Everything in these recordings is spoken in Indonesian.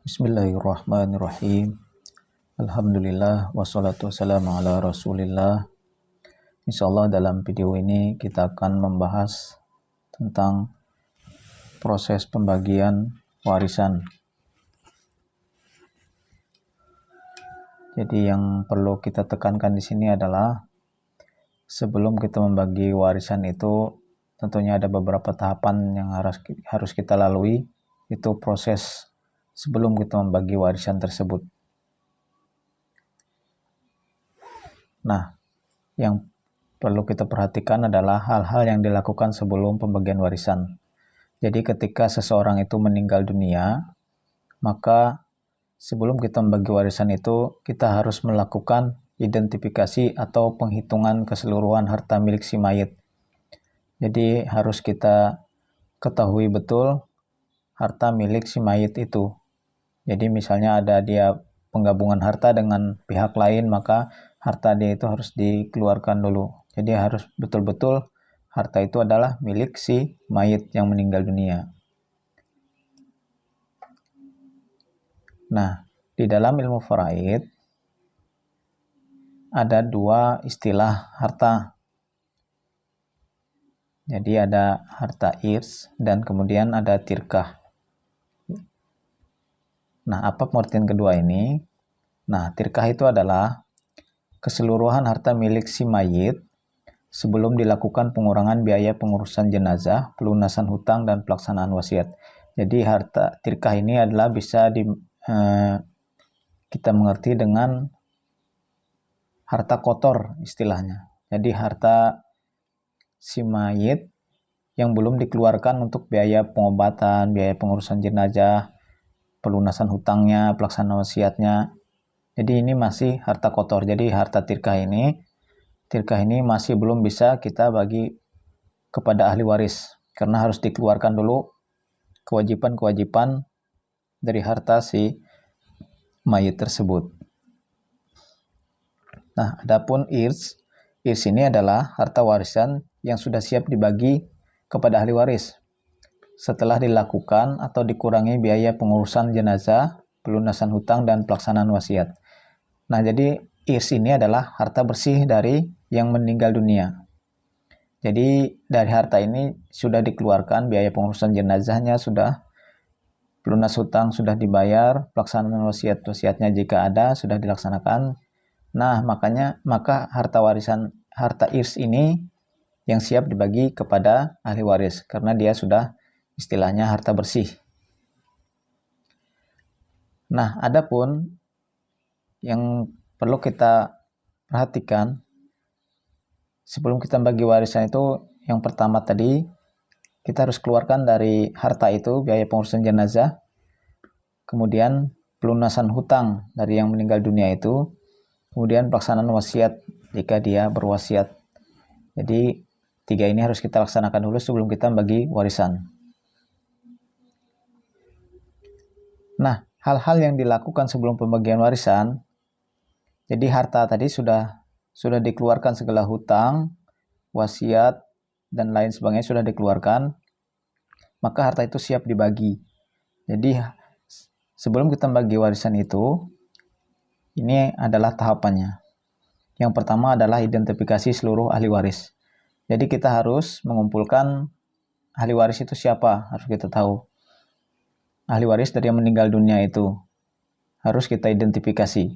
Bismillahirrahmanirrahim. Alhamdulillah wassalatu wassalamu ala rasulillah. Insyaallah dalam video ini kita akan membahas tentang proses pembagian warisan. Jadi yang perlu kita tekankan di sini adalah sebelum kita membagi warisan itu tentunya ada beberapa tahapan yang harus kita lalui. Itu proses sebelum kita membagi warisan tersebut. Nah, yang perlu kita perhatikan adalah hal-hal yang dilakukan sebelum pembagian warisan. Jadi ketika seseorang itu meninggal dunia, maka sebelum kita membagi warisan itu, kita harus melakukan identifikasi atau penghitungan keseluruhan harta milik si mayit. Jadi harus kita ketahui betul harta milik si mayit itu. Jadi misalnya ada dia penggabungan harta dengan pihak lain, maka harta dia itu harus dikeluarkan dulu. Jadi harus betul-betul harta itu adalah milik si mayit yang meninggal dunia. Nah, di dalam ilmu faraid ada dua istilah harta. Jadi ada harta irs dan kemudian ada tirkah. Nah, apa pengertian kedua ini? Nah, tirkah itu adalah keseluruhan harta milik si mayit sebelum dilakukan pengurangan biaya pengurusan jenazah, pelunasan hutang, dan pelaksanaan wasiat. Jadi harta tirkah ini adalah bisa kita mengerti dengan harta kotor istilahnya. Jadi harta si mayit yang belum dikeluarkan untuk biaya pengobatan, biaya pengurusan jenazah, pelunasan hutangnya, pelaksanaan wasiatnya. Jadi ini masih harta kotor. Jadi harta tirkah ini masih belum bisa kita bagi kepada ahli waris karena harus dikeluarkan dulu kewajiban-kewajiban dari harta si mayit tersebut. Nah, adapun irs ini adalah harta warisan yang sudah siap dibagi kepada ahli waris setelah dilakukan atau dikurangi biaya pengurusan jenazah, pelunasan hutang, dan pelaksanaan wasiat. Nah, jadi irs ini adalah harta bersih dari yang meninggal dunia. Jadi dari harta ini sudah dikeluarkan biaya pengurusan jenazahnya, sudah pelunas hutang sudah dibayar, pelaksanaan wasiatnya jika ada sudah dilaksanakan. Nah, maka harta irs ini yang siap dibagi kepada ahli waris karena dia sudah istilahnya harta bersih. Nah, adapun yang perlu kita perhatikan sebelum kita bagi warisan itu, yang pertama tadi kita harus keluarkan dari harta itu biaya pengurusan jenazah, kemudian pelunasan hutang dari yang meninggal dunia itu, kemudian pelaksanaan wasiat jika dia berwasiat. Jadi 3 ini harus kita laksanakan dulu sebelum kita bagi warisan. Nah, hal-hal yang dilakukan sebelum pembagian warisan, jadi harta tadi sudah dikeluarkan, segala hutang, wasiat, dan lain sebagainya sudah dikeluarkan, maka harta itu siap dibagi. Jadi sebelum kita bagi warisan itu, ini adalah tahapannya. Yang pertama adalah identifikasi seluruh ahli waris. Jadi kita harus mengumpulkan ahli waris itu siapa, harus kita tahu. Ahli waris dari yang meninggal dunia itu harus kita identifikasi.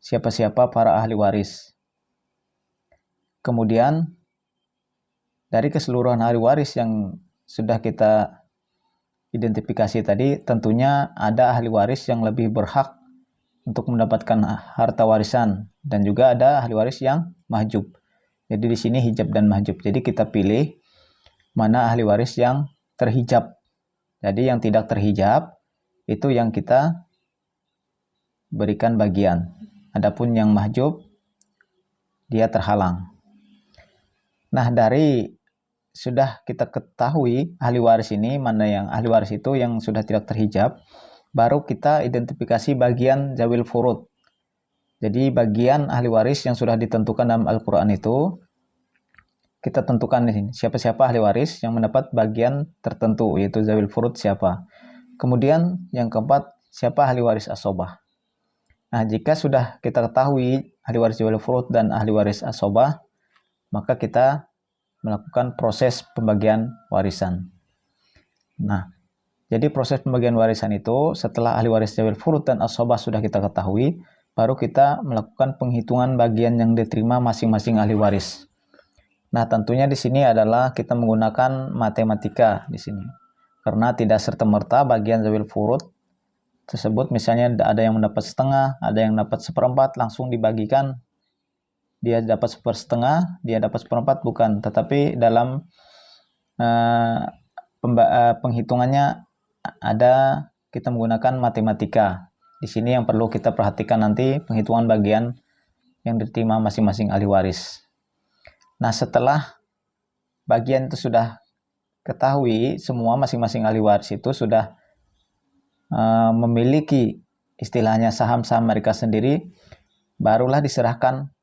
Siapa-siapa para ahli waris. Kemudian dari keseluruhan ahli waris yang sudah kita identifikasi tadi, tentunya ada ahli waris yang lebih berhak untuk mendapatkan harta warisan dan juga ada ahli waris yang mahjub. Jadi di sini hijab dan mahjub. Jadi kita pilih mana ahli waris yang terhijab. Jadi yang tidak terhijab itu yang kita berikan bagian. Adapun yang mahjub dia terhalang. Nah, dari sudah kita ketahui ahli waris ini, mana yang ahli waris itu yang sudah tidak terhijab, baru kita identifikasi bagian zawil furud. Jadi bagian ahli waris yang sudah ditentukan dalam Al-Quran itu, kita tentukan di sini siapa-siapa ahli waris yang mendapat bagian tertentu, yaitu zawil furud siapa. Kemudian yang keempat, siapa ahli waris asobah. Nah, jika sudah kita ketahui ahli waris zawil furud dan ahli waris asobah, maka kita melakukan proses pembagian warisan. Nah, jadi proses pembagian warisan itu setelah ahli waris zawil furud dan asobah sudah kita ketahui, baru kita melakukan penghitungan bagian yang diterima masing-masing ahli waris. Nah, tentunya di sini adalah kita menggunakan matematika di sini. Karena tidak serta-merta bagian zawil furud tersebut misalnya ada yang mendapat setengah, ada yang dapat seperempat, langsung dibagikan. Dia dapat sepersetengah, dia dapat seperempat, bukan. Tetapi dalam penghitungannya ada kita menggunakan matematika. Di sini yang perlu kita perhatikan nanti penghitungan bagian yang diterima masing-masing ahli waris. Nah, setelah bagian itu sudah ketahui, semua masing-masing ahli waris itu sudah memiliki istilahnya saham-saham mereka sendiri, barulah diserahkan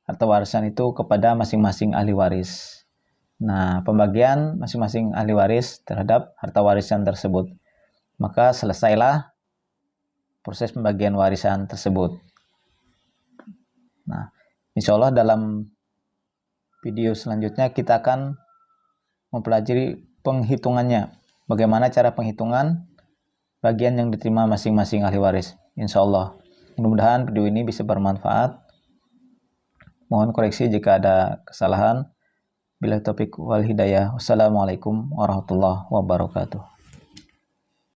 harta warisan itu kepada masing-masing ahli waris. Nah, pembagian masing-masing ahli waris terhadap harta warisan tersebut. Maka selesailah proses pembagian warisan tersebut. Nah, insya Allah dalam video selanjutnya kita akan mempelajari penghitungannya. Bagaimana cara penghitungan bagian yang diterima masing-masing ahli waris. Insya Allah. Mudah-mudahan video ini bisa bermanfaat. Mohon koreksi jika ada kesalahan. Bila taufiq wal hidayah. Wassalamualaikum warahmatullahi wabarakatuh.